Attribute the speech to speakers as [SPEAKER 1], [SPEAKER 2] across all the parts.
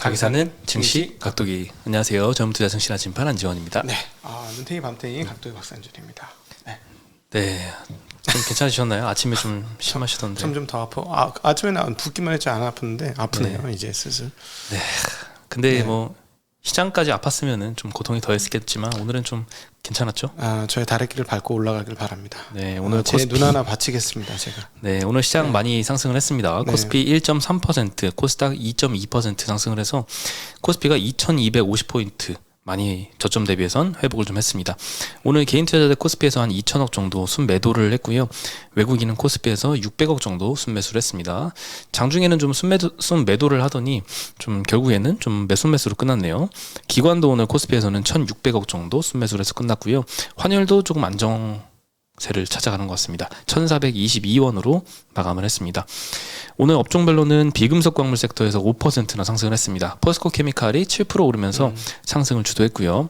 [SPEAKER 1] 가기사는 증시 각도기. 안녕하세요. 전문투자 증시나 진판 안지원입니다.
[SPEAKER 2] 네, 눈탱이 밤탱이 각도기 박상준입니다.
[SPEAKER 1] 네, 좀 괜찮으셨나요? 아침에 좀 심하시던데.
[SPEAKER 2] 좀 더 아파. 아침에는 붓기만 했지 안 아팠는데 아프네요.
[SPEAKER 1] 네.
[SPEAKER 2] 이제 슬슬.
[SPEAKER 1] 네, 근데
[SPEAKER 2] 네.
[SPEAKER 1] 뭐 시장까지 아팠으면은 좀 고통이 더했겠지만 오늘은 좀 괜찮았죠?
[SPEAKER 2] 저의 다래길을 밟고 올라가길 바랍니다.
[SPEAKER 1] 네, 오늘
[SPEAKER 2] 제
[SPEAKER 1] 코스피
[SPEAKER 2] 눈 하나 바치겠습니다, 제가.
[SPEAKER 1] 네, 오늘 시장
[SPEAKER 2] 네.
[SPEAKER 1] 많이 상승을 했습니다.
[SPEAKER 2] 네.
[SPEAKER 1] 코스피 1.3%, 코스닥 2.2% 상승을 해서 코스피가 2,250포인트 많이 저점 대비해선 회복을 좀 했습니다. 오늘 개인 투자자들 코스피에서 한 2천억 정도 순매도를 했고요. 외국인은 코스피에서 600억 정도 순매수를 했습니다. 장중에는 좀 순매도를 하더니 좀 결국에는 좀 매수로 끝났네요. 기관도 오늘 코스피에서는 1,600억 정도 순매수를 해서 끝났고요. 환율도 조금 안정세를 찾아가는 것 같습니다. 1,422원으로 마감을 했습니다. 오늘 업종별로는 비금속 광물 섹터에서 5%나 상승을 했습니다. 포스코 케미칼이 7% 오르면서 상승을 주도했고요.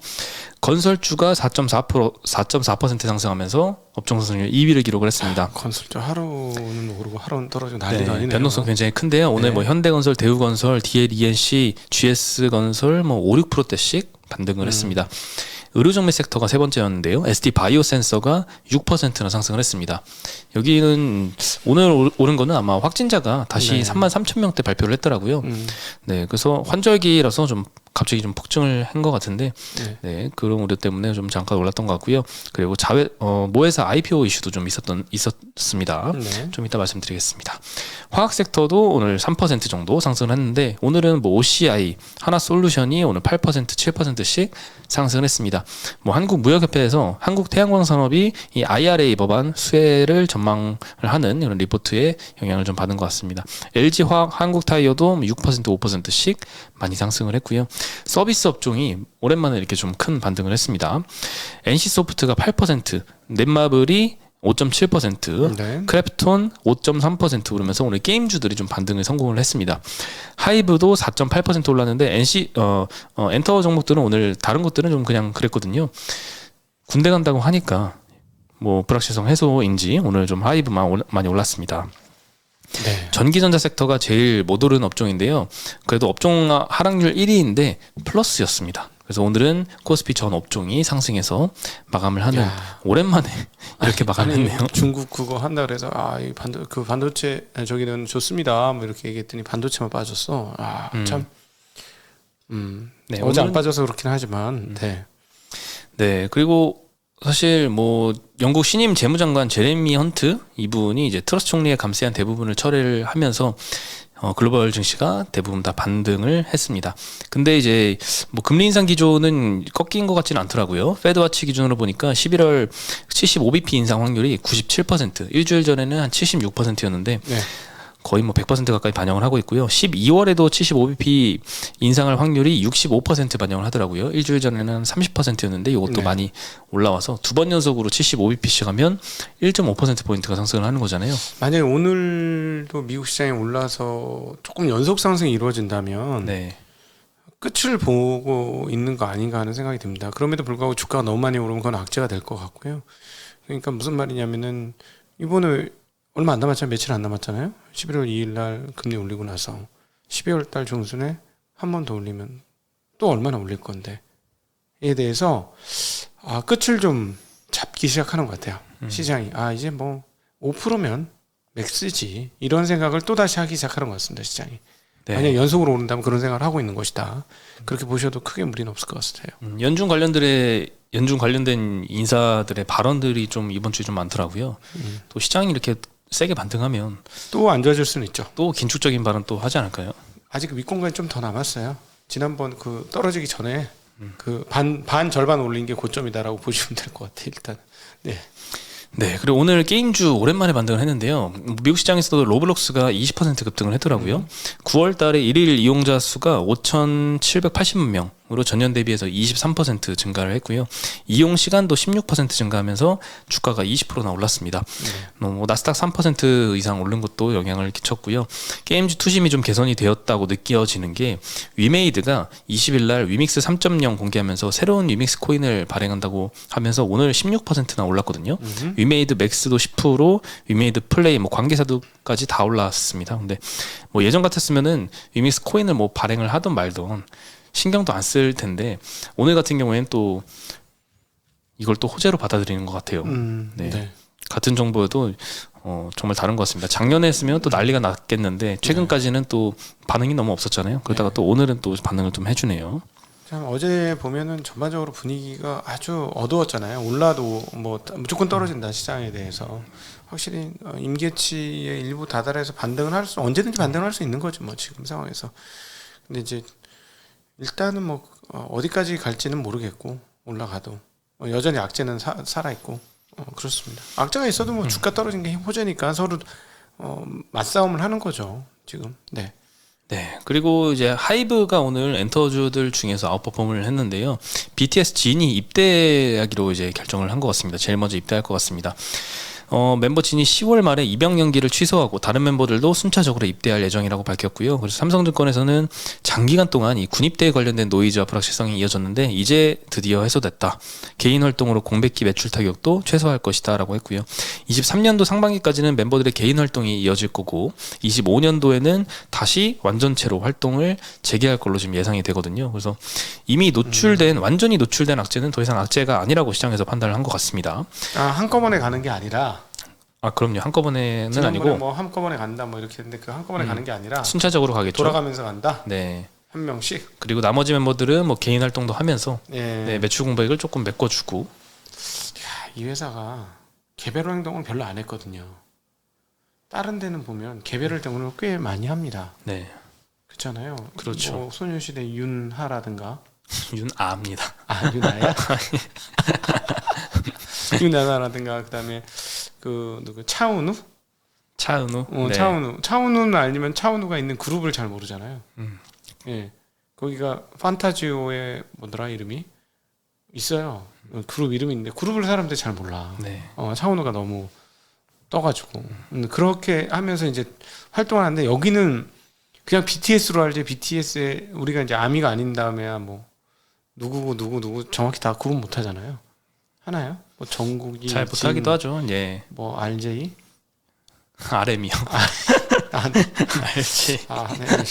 [SPEAKER 1] 건설주가 4.4% 상승하면서 업종 상승률 2위를 기록을 했습니다.
[SPEAKER 2] 건설주 하루는 오르고 하루는 떨어지고 난리도 아니네요.
[SPEAKER 1] 변동성 굉장히 큰데요. 오늘
[SPEAKER 2] 네.
[SPEAKER 1] 뭐 현대건설, 대우건설, DLENC, GS건설 뭐 5, 6%대씩 반등을 했습니다. 의료정밀 섹터가 세 번째였는데요. SD 바이오센서가 6%나 상승을 했습니다. 여기는 오늘 오른 거는 아마 확진자가 다시
[SPEAKER 2] 네.
[SPEAKER 1] 33,000명대 발표를 했더라고요. 네, 그래서 환절기라서 좀 갑자기 좀 폭증을 한 것 같은데, 네, 그런 우려 때문에 좀 잠깐 올랐던 것 같고요. 그리고 모회사 IPO 이슈도 좀 있었습니다.
[SPEAKER 2] 네.
[SPEAKER 1] 좀 이따 말씀드리겠습니다. 화학 섹터도 오늘 3% 정도 상승을 했는데, 오늘은 뭐 OCI, 하나솔루션이 오늘 8%, 7%씩 상승을 했습니다. 뭐 한국무역협회에서 한국태양광산업이 이 IRA 법안 수혜를 전망을 하는 이런 리포트에 영향을 좀 받은 것 같습니다. LG화학, 한국타이어도 6%, 5%씩 많이 상승을 했고요. 서비스 업종이 오랜만에 이렇게 좀 큰 반등을 했습니다. NC소프트가 8%, 넷마블이 5.7%,
[SPEAKER 2] 네.
[SPEAKER 1] 크래프톤 5.3% 오르면서 오늘 게임주들이 좀 반등을 성공을 했습니다. 하이브도 4.8% 올랐는데 엔터 종목들은 오늘 다른 것들은 좀 그냥 그랬거든요. 군대 간다고 하니까 뭐 불확실성 해소인지 오늘 좀 하이브만 많이 올랐습니다.
[SPEAKER 2] 네.
[SPEAKER 1] 전기전자 섹터가 제일 못 오른 업종인데요. 그래도 업종 하락률 1위인데 플러스였습니다. 그래서 오늘은 코스피 전 업종이 상승해서 마감을 하는 오랜만에 이렇게 마감했네요.
[SPEAKER 2] 중국 그거 한다 그래서 그 반도체 저기는 좋습니다. 뭐 이렇게 얘기했더니 반도체만 빠졌어. 참.
[SPEAKER 1] 네,
[SPEAKER 2] 어제 안
[SPEAKER 1] 오늘은-
[SPEAKER 2] 빠져서 그렇긴 하지만. 네.
[SPEAKER 1] 네, 그리고 사실 뭐 영국 신임 재무장관 제레미 헌트 이분이 이제 트러스 총리의 감세한 대부분을 철회를 하면서 글로벌 증시가 대부분 다 반등을 했습니다. 근데 이제 뭐 금리 인상 기조는 꺾인 것 같지는 않더라고요. 페드와치 기준으로 보니까 11월 75bp 인상 확률이 97%, 일주일 전에는 한 76%였는데
[SPEAKER 2] 네.
[SPEAKER 1] 거의 뭐 100% 가까이 반영을 하고 있고요. 12월에도 75bp 인상할 확률이 65% 반영을 하더라고요. 일주일 전에는 30%였는데 이것도
[SPEAKER 2] 네.
[SPEAKER 1] 많이 올라와서 두 번 연속으로 75bp씩 하면 1.5%포인트가 상승을 하는 거잖아요.
[SPEAKER 2] 만약에 오늘도 미국 시장에 올라서 조금 연속 상승이 이루어진다면
[SPEAKER 1] 네.
[SPEAKER 2] 끝을 보고 있는 거 아닌가 하는 생각이 듭니다. 그럼에도 불구하고 주가가 너무 많이 오르면 그건 악재가 될 것 같고요. 그러니까 무슨 말이냐면은 이번에 얼마 안 남았잖아요. 며칠 안 남았잖아요. 11월 2일 날 금리 올리고 나서 12월 달 중순에 한 번 더 올리면 또 얼마나 올릴 건데 에 대해서 끝을 좀 잡기 시작하는 것 같아요. 시장이 이제 뭐 5%면 맥스지 이런 생각을 또 다시 하기 시작하는 것 같습니다. 시장이.
[SPEAKER 1] 네.
[SPEAKER 2] 만약 연속으로 오른다면 그런 생각을 하고 있는 것이다. 그렇게 보셔도 크게 무리는 없을 것 같아요.
[SPEAKER 1] 연준 관련된 인사들의 발언들이 좀 이번 주에 좀 많더라고요. 또 시장이 이렇게 세게 반등하면
[SPEAKER 2] 또 안 좋아질 수는 있죠.
[SPEAKER 1] 또 긴축적인 발언 또 하지 않을까요?
[SPEAKER 2] 아직 윗공간이 좀 더 남았어요. 지난번 그 떨어지기 전에 그 반 절반 올린 게 고점이다라고 보시면 될 것 같아요. 일단. 네.
[SPEAKER 1] 네, 그리고 오늘 게임주 오랜만에 반등을 했는데요. 미국 시장에서도 로블록스가 20% 급등을 했더라고요. 9월 달에 일일 이용자 수가 5,780만 명. 으로 전년 대비해서 23% 증가를 했고요. 이용 시간도 16% 증가하면서 주가가 20%나 올랐습니다. 뭐 나스닥 3% 이상 오른 것도 영향을 끼쳤고요. 게임즈 투심이 좀 개선이 되었다고 느껴지는 게 위메이드가 20일 날 위믹스 3.0 공개하면서 새로운 위믹스 코인을 발행한다고 하면서 오늘 16%나 올랐거든요. 위메이드 맥스도 10%, 위메이드 플레이 뭐 관계사도까지 다 올랐습니다. 근데 뭐 예전 같았으면은 위믹스 코인을 뭐 발행을 하던 말던 신경도 안 쓸 텐데 오늘 같은 경우에는 또 이걸 또 호재로 받아들이는 것 같아요. 네.
[SPEAKER 2] 네.
[SPEAKER 1] 같은 정보여도 정말 다른 것 같습니다. 작년에 했으면 또 난리가 났겠는데 최근까지는 또 반응이 너무 없었잖아요. 그러다가 또 오늘은 또 반응을 좀 해주네요.
[SPEAKER 2] 참 어제 보면은 전반적으로 분위기가 아주 어두웠잖아요. 올라도 뭐 무조건 떨어진다 시장에 대해서 확실히 임계치에 일부 다다라해서 언제든지 반등을 할 수 있는 거죠. 뭐 지금 상황에서. 근데 이제 일단은 뭐 어디까지 갈지는 모르겠고 올라가도 여전히 악재는 살아 있고 그렇습니다. 악재가 있어도 뭐 주가 떨어진 게 호재니까 서로 맞싸움을 하는 거죠 지금. 네.
[SPEAKER 1] 네. 그리고 이제 하이브가 오늘 엔터주들 중에서 아웃퍼폼을 했는데요. BTS 진이 입대하기로 이제 결정을 한 것 같습니다. 제일 먼저 입대할 것 같습니다. 멤버 진이 10월 말에 입영 연기를 취소하고 다른 멤버들도 순차적으로 입대할 예정이라고 밝혔고요. 그래서 삼성증권에서는 장기간 동안 이 군입대에 관련된 노이즈와 불확실성이 이어졌는데 이제 드디어 해소됐다. 개인 활동으로 공백기 매출 타격도 최소화할 것이다라고 했고요. 23년도 상반기까지는 멤버들의 개인 활동이 이어질 거고 25년도에는 다시 완전체로 활동을 재개할 걸로 지금 예상이 되거든요. 그래서 이미 완전히 노출된 악재는 더 이상 악재가 아니라고 시장에서 판단을 한 것 같습니다.
[SPEAKER 2] 한꺼번에 가는 게 아니라
[SPEAKER 1] 그럼요. 한꺼번에는 아니고
[SPEAKER 2] 뭐 한꺼번에 간다 뭐 이렇게 했는데 그 한꺼번에 가는 게 아니라
[SPEAKER 1] 순차적으로 가겠죠.
[SPEAKER 2] 돌아가면서 간다.
[SPEAKER 1] 네.
[SPEAKER 2] 한 명씩.
[SPEAKER 1] 그리고 나머지 멤버들은 뭐 개인 활동도 하면서
[SPEAKER 2] 네,
[SPEAKER 1] 매출 공백을 조금 메꿔주고.
[SPEAKER 2] 이 회사가 개별 행동을 별로 안 했거든요. 다른 데는 보면 개별 활동을 꽤 많이 합니다.
[SPEAKER 1] 네.
[SPEAKER 2] 그렇잖아요.
[SPEAKER 1] 그렇죠.
[SPEAKER 2] 뭐 소녀시대 윤하라든가.
[SPEAKER 1] 윤아입니다.
[SPEAKER 2] 윤아야? 윤아라든가 그다음에 그 누구 차은우?
[SPEAKER 1] 차은우. 네.
[SPEAKER 2] 차은우는 알지만 차은우가 있는 그룹을 잘 모르잖아요. 예, 거기가 판타지오의 뭐더라 이름이 있어요. 그룹 이름이 있는데 그룹을 사람들이 잘 몰라.
[SPEAKER 1] 네.
[SPEAKER 2] 차은우가 너무 떠가지고 그렇게 하면서 이제 활동하는데 여기는 그냥 BTS로 알지. BTS에 우리가 이제 아미가 아닌 다음에야 뭐 누구 정확히 다 구분 못 하잖아요. 하나요? 뭐 정국이
[SPEAKER 1] 잘 못하기도 하죠. 예.
[SPEAKER 2] 뭐 RJ
[SPEAKER 1] RM이요.
[SPEAKER 2] 네.
[SPEAKER 1] 알지.
[SPEAKER 2] 네.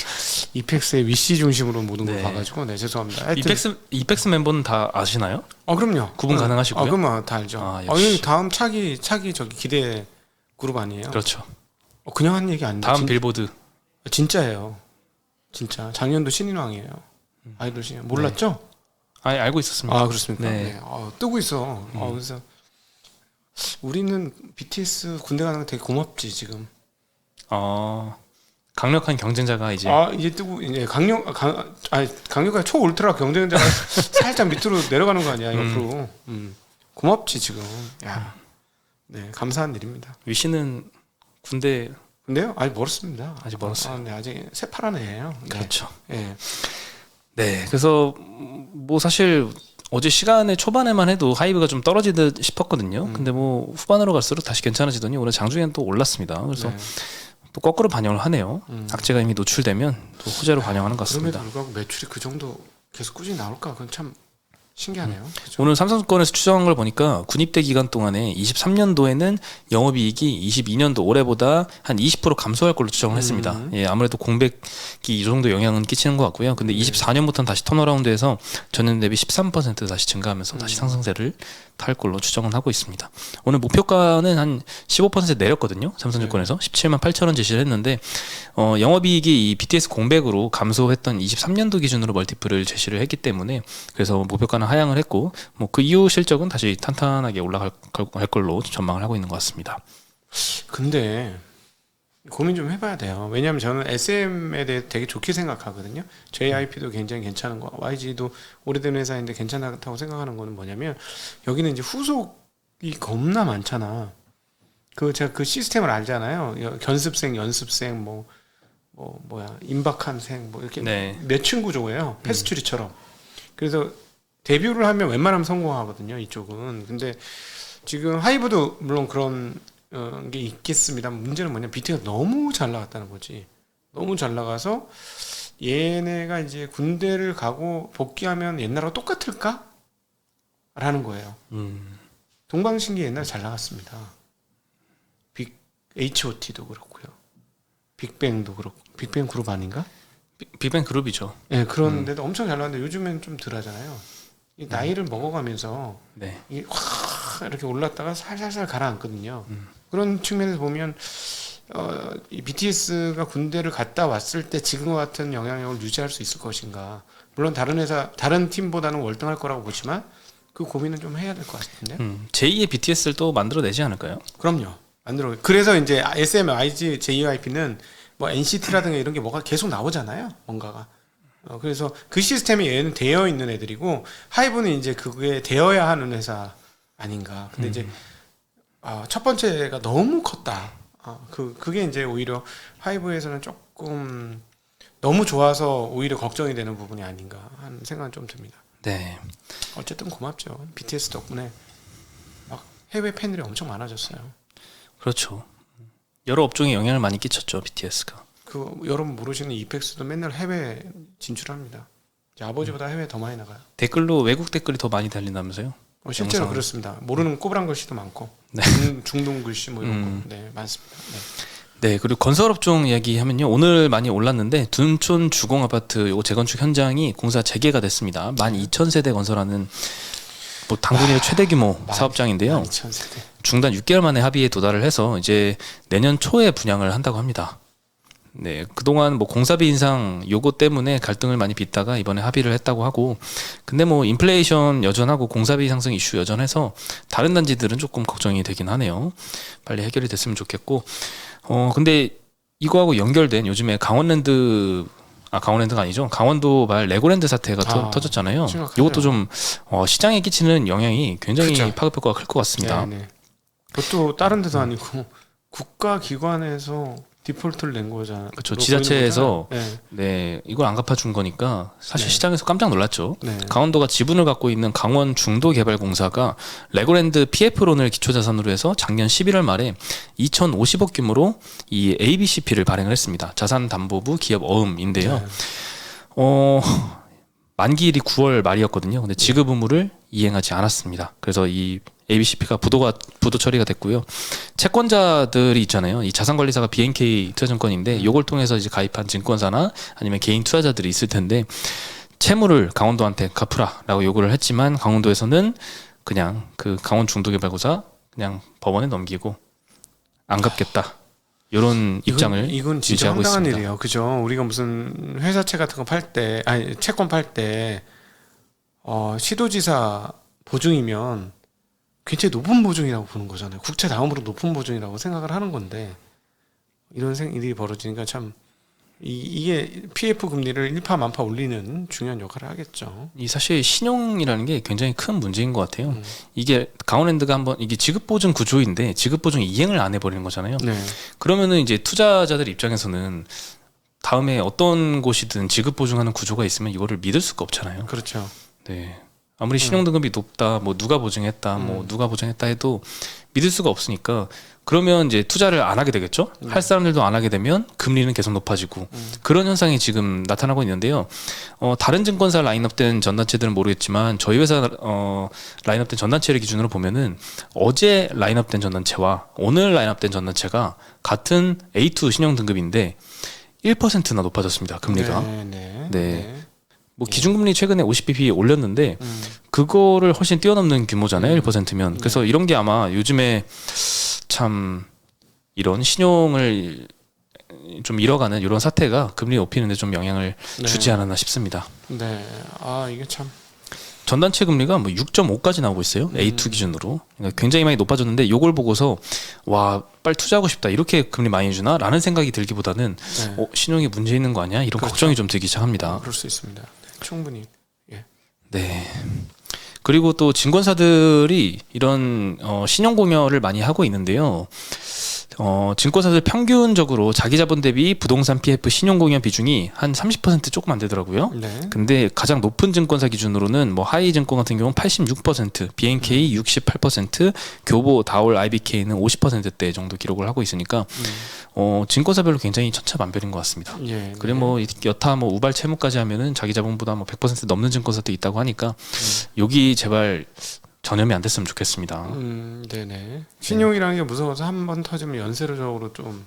[SPEAKER 2] 이펙스의 위시 중심으로 모든 걸
[SPEAKER 1] 네.
[SPEAKER 2] 봐가지고 죄송합니다. 하여튼,
[SPEAKER 1] 이펙스 멤버는 다 아시나요?
[SPEAKER 2] 그럼요.
[SPEAKER 1] 구분 가능하시고요.
[SPEAKER 2] 그러면 다 알죠.
[SPEAKER 1] 역시.
[SPEAKER 2] 다음 차기 저기 기대 그룹 아니에요?
[SPEAKER 1] 그렇죠.
[SPEAKER 2] 그냥 한 얘기 아닌데.
[SPEAKER 1] 다음 빌보드.
[SPEAKER 2] 진짜예요. 진짜 작년도 신인왕이에요. 아이돌 신인 몰랐죠?
[SPEAKER 1] 알고 있었습니다.
[SPEAKER 2] 그렇습니까?
[SPEAKER 1] 네.
[SPEAKER 2] 네. 뜨고 있어. 그래서 우리는 BTS 군대 가는 거 되게 고맙지 지금.
[SPEAKER 1] 강력한 경쟁자가 이제
[SPEAKER 2] 이제 뜨고 이제 강력한 초 울트라 경쟁자가 살짝 밑으로 내려가는 거 아니야 옆으로. 고맙지 지금. 야, 네 감사한 일입니다.
[SPEAKER 1] 위시는 군대
[SPEAKER 2] 근데요 아직 멀었습니다.
[SPEAKER 1] 아직 멀었어요.
[SPEAKER 2] 네, 아직 새파란 애예요. 네.
[SPEAKER 1] 그렇죠.
[SPEAKER 2] 네.
[SPEAKER 1] 네, 그래서 뭐 사실 어제 시간의 초반에만 해도 하이브가 좀 떨어지듯 싶었거든요. 근데 뭐 후반으로 갈수록 다시 괜찮아지더니 오늘 장중에는 또 올랐습니다. 그래서 또 거꾸로 반영을 하네요. 악재가 이미 노출되면 또 호재로 반영하는 것 같습니다.
[SPEAKER 2] 그럼에도 불구하고 매출이 그 정도 계속 꾸준히 나올까? 그건 참 신기하네요. 그렇죠?
[SPEAKER 1] 오늘 삼성증권에서 추정한 걸 보니까 군입대 기간 동안에 23년도에는 영업이익이 22년도 올해보다 한 20% 감소할 걸로 추정을 했습니다. 예, 아무래도 공백기 이 정도 영향은 끼치는 것 같고요. 근데 24년부터는 다시 턴어라운드해서 전년 대비 13% 다시 증가하면서 다시 상승세를 탈 걸로 추정은 하고 있습니다. 오늘 목표가는 한 15% 내렸거든요. 삼성증권에서 17만 8천 원 제시를 했는데 영업이익이 이 BTS 공백으로 감소했던 23년도 기준으로 멀티플을 제시를 했기 때문에 그래서 목표가는 하향을 했고 뭐 그 이후 실적은 다시 탄탄하게 올라갈 걸로 전망을 하고 있는 것 같습니다.
[SPEAKER 2] 근데 고민 좀 해봐야 돼요. 왜냐하면 저는 SM에 대해 되게 좋게 생각하거든요. JIP도 굉장히 괜찮은 거, YG도 오래된 회사인데 괜찮다고 생각하는 거는 뭐냐면 여기는 이제 후속이 겁나 많잖아. 제가 그 시스템을 알잖아요. 견습생, 연습생, 뭐야 임박한 생, 뭐 이렇게
[SPEAKER 1] 네.
[SPEAKER 2] 몇 층 구조예요. 패스트리처럼. 그래서 데뷔를 하면 웬만하면 성공하거든요. 이쪽은. 근데 지금 하이브도 물론 그런 게 있겠습니다. 문제는 뭐냐, BT가 너무 잘 나갔다는 거지. 너무 잘 나가서 얘네가 이제 군대를 가고 복귀하면 옛날하고 똑같을까? 라는 거예요. 동방신기 옛날에 잘 나갔습니다. H.O.T도 그렇고요. 빅뱅도 그렇고. 빅뱅 그룹 아닌가?
[SPEAKER 1] 빅뱅 그룹이죠.
[SPEAKER 2] 네, 그런데도 엄청 잘 나왔는데 요즘엔 좀 덜하잖아요. 이 나이를 먹어가면서
[SPEAKER 1] 네.
[SPEAKER 2] 이게 확 이렇게 올랐다가 살살살 가라앉거든요. 그런 측면에서 보면 이 BTS가 군대를 갔다 왔을 때 지금과 같은 영향력을 유지할 수 있을 것인가. 물론 다른 팀보다는 월등할 거라고 보지만 그 고민은 좀 해야 될 것 같은데.
[SPEAKER 1] 제2의 BTS를 또 만들어내지 않을까요?
[SPEAKER 2] 그럼요. 만들어. 그래서 이제 SM, YG, JYP는 뭐 NCT라든가 이런 게 뭐가 계속 나오잖아요. 뭔가가. 그래서 그 시스템이 얘는 되어 있는 애들이고 하이브는 이제 그게 되어야 하는 회사 아닌가. 근데 이제 첫 번째가 너무 컸다. 그게 이제 오히려 하이브에서는 조금 너무 좋아서 오히려 걱정이 되는 부분이 아닌가 하는 생각은 좀 듭니다.
[SPEAKER 1] 네.
[SPEAKER 2] 어쨌든 고맙죠. BTS 덕분에 막 해외 팬들이 엄청 많아졌어요.
[SPEAKER 1] 그렇죠. 여러 업종에 영향을 많이 끼쳤죠, BTS가.
[SPEAKER 2] 여러분 모르시는 이펙스도 맨날 해외 진출합니다. 이제 아버지보다 해외 더 많이 나가요.
[SPEAKER 1] 댓글로 외국 댓글이 더 많이 달린다면서요?
[SPEAKER 2] 실제로 그렇습니다. 모르는 꼬부랑 글씨도 많고,
[SPEAKER 1] 네.
[SPEAKER 2] 중동 글씨 뭐 이런 거, 네, 많습니다.
[SPEAKER 1] 네, 그리고 건설업종 이야기하면요, 오늘 많이 올랐는데 둔촌 주공아파트 요거 재건축 현장이 공사 재개가 됐습니다. 12,000세대 건설하는 뭐 당군의 최대 규모 사업장인데요.
[SPEAKER 2] 12,000세대.
[SPEAKER 1] 중단 6개월 만에 합의에 도달을 해서 이제 내년 초에 분양을 한다고 합니다. 네, 그동안 뭐 공사비 인상 요거 때문에 갈등을 많이 빚다가 이번에 합의를 했다고 하고, 근데 뭐 인플레이션 여전하고 공사비 상승 이슈 여전해서 다른 단지들은 조금 걱정이 되긴 하네요. 빨리 해결이 됐으면 좋겠고, 근데 이거하고 연결된 요즘에 강원랜드가 아니죠. 강원도 말 레고랜드 사태가 터졌잖아요.
[SPEAKER 2] 심각하죠.
[SPEAKER 1] 이것도 좀 시장에 끼치는 영향이 굉장히
[SPEAKER 2] 그쵸.
[SPEAKER 1] 파급효과가 클 것 같습니다.
[SPEAKER 2] 네, 네. 그것도 다른 데도 아니고 국가기관에서 디폴트를 낸 거잖아요.
[SPEAKER 1] 그렇죠. 지자체에서
[SPEAKER 2] 네.
[SPEAKER 1] 네, 이걸 안 갚아준 거니까 사실
[SPEAKER 2] 네.
[SPEAKER 1] 시장에서 깜짝 놀랐죠.
[SPEAKER 2] 네.
[SPEAKER 1] 강원도가 지분을 갖고 있는 강원 중도개발공사가 레고랜드 PF론을 기초자산으로 해서 작년 11월 말에 2,050억 규모로 이 ABCP를 발행을 했습니다. 자산담보부 기업 어음인데요.
[SPEAKER 2] 네.
[SPEAKER 1] 만기일이 9월 말이었거든요. 근데 지급 의무를 이행하지 않았습니다. 그래서 이 ABCP가 부도 처리가 됐고요. 채권자들이 있잖아요. 이 자산관리사가 BNK 투자증권인데 이걸 통해서 이제 가입한 증권사나 아니면 개인 투자자들이 있을 텐데 채무를 강원도한테 갚으라라고 요구를 했지만 강원도에서는 그냥 그 강원 중도개발공사 그냥 법원에 넘기고 안 갚겠다. 이런 입장을
[SPEAKER 2] 이건 진짜
[SPEAKER 1] 유지하고
[SPEAKER 2] 황당한
[SPEAKER 1] 있습니다.
[SPEAKER 2] 일이에요. 그죠? 우리가 무슨 회사채 같은 거 팔 때, 아니 채권 팔 때 시도지사 보증이면 굉장히 높은 보증이라고 보는 거잖아요. 국채 다음으로 높은 보증이라고 생각을 하는 건데 이런 일이 벌어지니까 참 이게 PF 금리를 일파만파 올리는 중요한 역할을 하겠죠.
[SPEAKER 1] 이 사실 신용이라는 게 굉장히 큰 문제인 것 같아요. 이게 강원랜드가 한번 이게 지급보증 구조인데 지급보증 이행을 안 해버리는 거잖아요.
[SPEAKER 2] 네.
[SPEAKER 1] 그러면은 이제 투자자들 입장에서는 다음에 어떤 곳이든 지급보증하는 구조가 있으면 이거를 믿을 수가 없잖아요.
[SPEAKER 2] 그렇죠.
[SPEAKER 1] 네. 아무리 신용등급이 높다, 뭐 누가 보증했다, 뭐 누가 보증했다 해도 믿을 수가 없으니까 그러면 이제 투자를 안 하게 되겠죠. 할 사람들도 안 하게 되면 금리는 계속 높아지고 그런 현상이 지금 나타나고 있는데요. 다른 증권사 라인업된 전단체들은 모르겠지만 저희 회사 라인업된 전단체를 기준으로 보면은 어제 라인업된 전단체와 오늘 라인업된 전단체가 같은 A2 신용등급인데 1%나 높아졌습니다. 금리가. 네. 뭐 기준금리 최근에 50bp 올렸는데 그거를 훨씬 뛰어넘는 규모잖아요. 1%면. 그래서 이런 게 아마 요즘에 참 이런 신용을 좀 잃어가는 이런 사태가 금리 높이는데 좀 영향을 주지 않았나 싶습니다.
[SPEAKER 2] 네. 이게 참
[SPEAKER 1] 전단체 금리가 뭐 6.5까지 나오고 있어요. A2 기준으로. 그러니까 굉장히 많이 높아졌는데 요걸 보고서 와, 빨리 투자하고 싶다. 이렇게 금리 많이 주나? 라는 생각이 들기보다는 신용이 문제 있는 거 아니야? 이런
[SPEAKER 2] 그렇죠.
[SPEAKER 1] 걱정이 좀 들기 시작합니다.
[SPEAKER 2] 그럴 수 있습니다. 네, 충분히. 예.
[SPEAKER 1] 네. 그리고 또 증권사들이 이런 신용 공여를 많이 하고 있는데요. 증권사들 평균적으로 자기 자본 대비 부동산 PF 신용공여 비중이 한 30% 조금 안 되더라고요.
[SPEAKER 2] 네.
[SPEAKER 1] 근데 가장 높은 증권사 기준으로는 뭐 하이증권 같은 경우는 86%, BNK 68%, 교보, 다올, IBK는 50%대 정도 기록을 하고 있으니까 증권사별로 굉장히 천차만별인 것 같습니다.
[SPEAKER 2] 예.
[SPEAKER 1] 그리고 뭐 여타 뭐 우발 채무까지 하면은 자기 자본보다 뭐 100% 넘는 증권사도 있다고 하니까 여기 제발 전염이 안 됐으면 좋겠습니다.
[SPEAKER 2] 네네. 신용이라는 게 무서워서 한 번 터지면 연쇄적으로 좀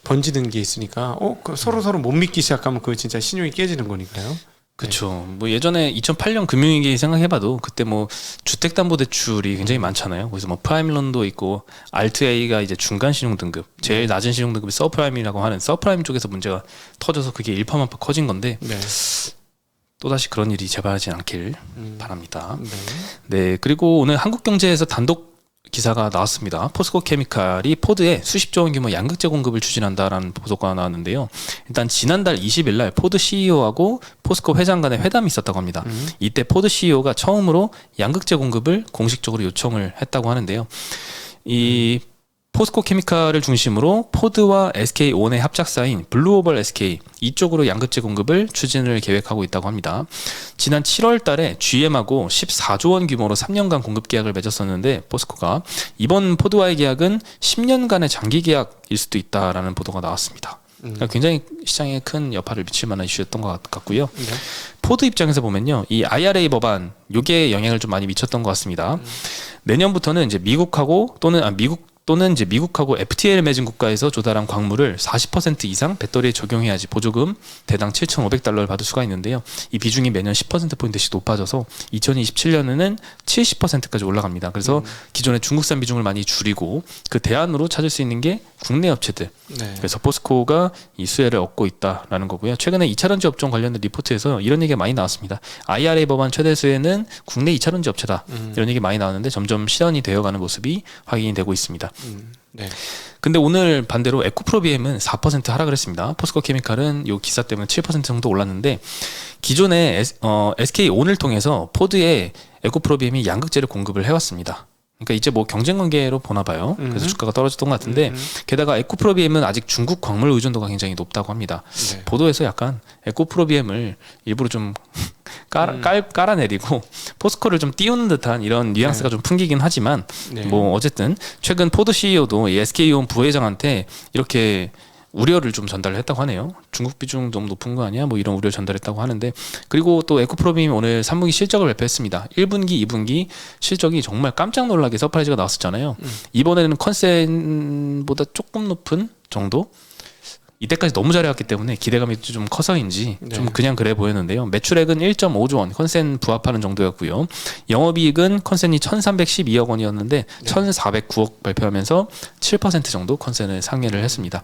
[SPEAKER 2] 번지는 게 있으니까, 그 서로 못 믿기 시작하면 그 진짜 신용이 깨지는 거니까요.
[SPEAKER 1] 그렇죠. 뭐 예전에 2008년 금융위기 생각해봐도 그때 뭐 주택담보대출이 굉장히 많잖아요. 그래서 뭐 프라임론도 있고 알트-A가 이제 중간 신용 등급, 제일 낮은 신용 등급이 서프라임이라고 하는 서프라임 쪽에서 문제가 터져서 그게 일파만파 커진 건데
[SPEAKER 2] 네.
[SPEAKER 1] 또다시 그런 일이 재발하지 않길 바랍니다.
[SPEAKER 2] 네.
[SPEAKER 1] 네, 그리고 오늘 한국경제에서 단독 기사가 나왔습니다. 포스코 케미칼이 포드에 수십조 원 규모 양극재 공급을 추진한다라는 보도가 나왔는데요. 일단 지난달 20일 날 포드 CEO하고 포스코 회장 간의 회담이 있었다고 합니다. 이때 포드 CEO가 처음으로 양극재 공급을 공식적으로 요청을 했다고 하는데요. 이 포스코 케미칼을 중심으로 포드와 SK온의 합작사인 블루오벌 SK 이쪽으로 양극재 공급을 추진을 계획하고 있다고 합니다. 지난 7월 달에 GM하고 14조 원 규모로 3년간 공급 계약을 맺었었는데 포스코가 이번 포드와의 계약은 10년간의 장기 계약일 수도 있다라는 보도가 나왔습니다. 그러니까 굉장히 시장에 큰 여파를 미칠 만한 이슈였던 것 같고요.
[SPEAKER 2] 네.
[SPEAKER 1] 포드 입장에서 보면요, 이 IRA 법안 요게 영향을 좀 많이 미쳤던 것 같습니다. 내년부터는 이제 미국하고 이제 미국하고 FTA를 맺은 국가에서 조달한 광물을 40% 이상 배터리에 적용해야지 보조금 대당 7,500달러를 받을 수가 있는데요. 이 비중이 매년 10%포인트씩 높아져서 2027년에는 70%까지 올라갑니다. 그래서 기존의 중국산 비중을 많이 줄이고 그 대안으로 찾을 수 있는 게 국내 업체들.
[SPEAKER 2] 네.
[SPEAKER 1] 그래서 포스코가 이 수혜를 얻고 있다라는 거고요. 최근에 2차전지 업종 관련된 리포트에서 이런 얘기가 많이 나왔습니다. IRA 법안 최대 수혜는 국내 2차전지 업체다. 이런 얘기 많이 나왔는데 점점 실현이 되어가는 모습이 확인이 되고 있습니다.
[SPEAKER 2] 네.
[SPEAKER 1] 근데 오늘 반대로 에코프로비엠은 4% 하락을 했습니다. 포스코 케미칼은 이 기사 때문에 7% 정도 올랐는데 기존에 SK온을 통해서 포드에 에코프로비엠이 양극재를 공급을 해왔습니다. 그러니까 이제 뭐 경쟁 관계로 보나 봐요. 그래서 주가가 떨어졌던 것 같은데 게다가 에코프로비엠은 아직 중국 광물 의존도가 굉장히 높다고 합니다.
[SPEAKER 2] 네.
[SPEAKER 1] 보도에서 약간 에코프로비엠을 일부러 좀 깔아내리고 포스코를 좀 띄우는 듯한 이런 뉘앙스가 좀 풍기긴 하지만
[SPEAKER 2] 네.
[SPEAKER 1] 뭐 어쨌든 최근 포드 CEO도 SK온 부회장한테 이렇게 우려를 좀 전달을 했다고 하네요. 중국 비중 너무 높은 거 아니야? 뭐 이런 우려를 전달했다고 하는데 그리고 또 에코프로비엠이 오늘 3분기 실적을 발표했습니다. 1분기, 2분기 실적이 정말 깜짝 놀라게 서프라이즈가 나왔었잖아요. 이번에는 컨센보다 조금 높은 정도? 이때까지 너무 잘해왔기 때문에 기대감이 좀 커서인지
[SPEAKER 2] 네.
[SPEAKER 1] 좀 그냥 그래 보였는데요. 매출액은 1.5조 원, 컨센 부합하는 정도였고요. 영업이익은 컨센이 1,312억 원이었는데 1,409억 발표하면서 7% 정도 컨센을 상회를 했습니다.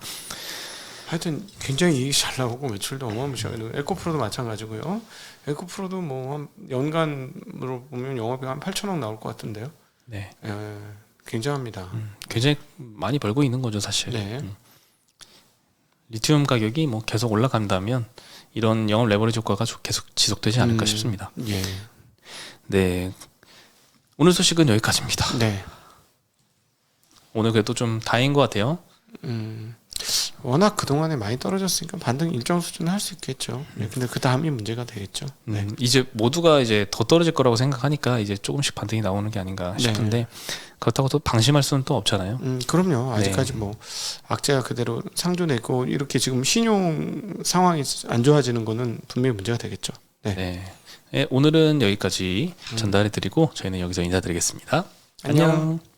[SPEAKER 2] 하여튼 굉장히 이익이 잘 나오고 매출도 어마무시하고 에코프로도 마찬가지고요. 에코프로도 뭐 한 연간으로 보면 영업이익 한 8천억 나올 것 같은데요.
[SPEAKER 1] 네,
[SPEAKER 2] 굉장합니다.
[SPEAKER 1] 굉장히 많이 벌고 있는 거죠, 사실.
[SPEAKER 2] 네.
[SPEAKER 1] 리튬 가격이 뭐 계속 올라간다면 이런 영업 레버리지 효과가 계속 지속되지 않을까 싶습니다.
[SPEAKER 2] 예.
[SPEAKER 1] 네, 오늘 소식은 여기까지입니다.
[SPEAKER 2] 네.
[SPEAKER 1] 오늘 그래도 좀 다행인 것 같아요.
[SPEAKER 2] 워낙 그동안에 많이 떨어졌으니까 반등 일정 수준은 할 수 있겠죠. 네, 근데 그 다음이 문제가 되겠죠. 네.
[SPEAKER 1] 이제 모두가 이제 더 떨어질 거라고 생각하니까 이제 조금씩 반등이 나오는 게 아닌가 싶은데
[SPEAKER 2] 네.
[SPEAKER 1] 그렇다고 또 방심할 수는 또 없잖아요.
[SPEAKER 2] 그럼요. 아직까지 뭐 악재가 그대로 상존해 있고 이렇게 지금 신용 상황이 안 좋아지는 거는 분명히 문제가 되겠죠. 네.
[SPEAKER 1] 네. 네, 오늘은 여기까지 전달해 드리고 저희는 여기서 인사드리겠습니다.
[SPEAKER 2] 안녕.
[SPEAKER 1] 안녕.